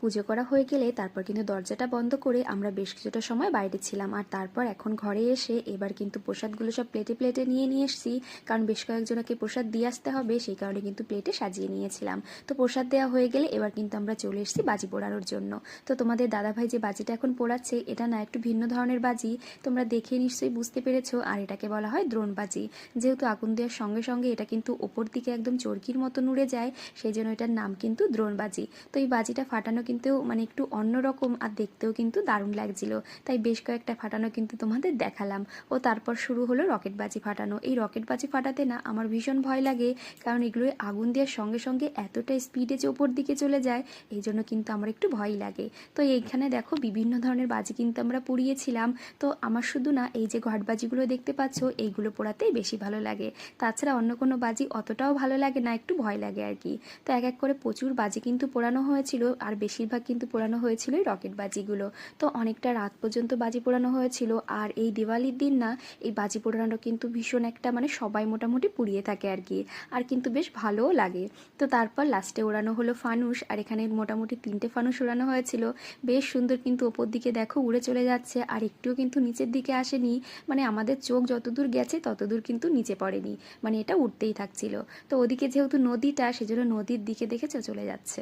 পুজো করা হয়ে গেলে তারপর কিন্তু দরজাটা বন্ধ করে আমরা বেশ কিছুটা সময় বাইরে ছিলাম। আর তারপর এখন ঘরে এসে এবার কিন্তু প্রসাদগুলো সব প্লেটে প্লেটে নিয়ে এসেছি, কারণ বেশ কয়েকজনকে প্রসাদ দিয়ে আসতে হবে, সেই কারণে কিন্তু প্লেটে সাজিয়ে নিয়েছিলাম। তো প্রসাদ দেওয়া হয়ে গেলে এবার কিন্তু আমরা চলে এসেছি বাজি পোড়ানোর জন্য। তো তোমাদের দাদাভাই যে বাজিটা এখন পোড়াচ্ছে এটা না একটু ভিন্ন ধরনের বাজি, তোমরা দেখে নিশ্চয়ই বুঝতে পেরেছো। আর এটাকে বলা হয় দ্রোণ বাজি। যেহেতু আগুন দেওয়ার সঙ্গে সঙ্গে এটা কিন্তু ওপর দিকে একদম চরকির মতো উড়ে যায়, সেই জন্য এটার নাম কিন্তু দ্রোণ বাজি। তো এই বাজিটা ফাটানো কিন্তু মানে একটু অন্যরকম, আর দেখতেও কিন্তু দারুণ লাগছিল, তাই বেশ কয়েকটা ফাটানো কিন্তু তোমাদের দেখালাম। ও তারপর শুরু হলো রকেট বাজি ফাটানো। এই রকেট বাজি ফাটাতে না আমার ভীষণ ভয় লাগে, কারণ এগুলো আগুন দেওয়ার সঙ্গে সঙ্গে এতটা স্পিডে যে ওপর দিকে চলে যায়, এই জন্য কিন্তু আমার একটু ভয় লাগে। তো এইখানে দেখো বিভিন্ন ধরনের বাজি কিন্তু আমরা পুড়িয়েছিলাম। তো আমার শুধু না এই যে ঘটবাজিগুলো দেখতে পাচ্ছ এইগুলো পোড়াতেই বেশি ভালো লাগে, তাছাড়া অন্য কোনো বাজি অতটাও ভালো লাগে না, একটু ভয় লাগে আর কি। তো এক এক করে প্রচুর বাজি কিন্তু পোড়ানো হয়েছিল, আর বেশিরভাগ কিন্তু পোড়ানো হয়েছিল এই রকেট বাজিগুলো। তো অনেকটা রাত পর্যন্ত বাজি পোড়ানো হয়েছিল। আর এই দিওয়ালির দিন না এই বাজি পোড়ানো কিন্তু ভীষণ একটা মানে সবাই মোটামুটি পুড়িয়ে থাকে আর কি, আর কিন্তু বেশ ভালোও লাগে। তো তারপর লাস্টে ওড়ানো হলো ফানুস, আর এখানে মোটামুটি 3টে ফানুস ওড়ানো হয়েছিল। বেশ সুন্দর কিন্তু ওপর দিকে দেখো উড়ে চলে যাচ্ছে, আর একটুও কিন্তু নিচের দিকে আসেনি, মানে আমাদের চোখ যতদূর গেছে ততদূর কিন্তু নিচে পড়েনি, মানে এটা উঠতেই থাকছিল। তো ওদিকে যেহেতু নদীটা, সেজন্য নদীর দিকে দেখেছো চলে যাচ্ছে।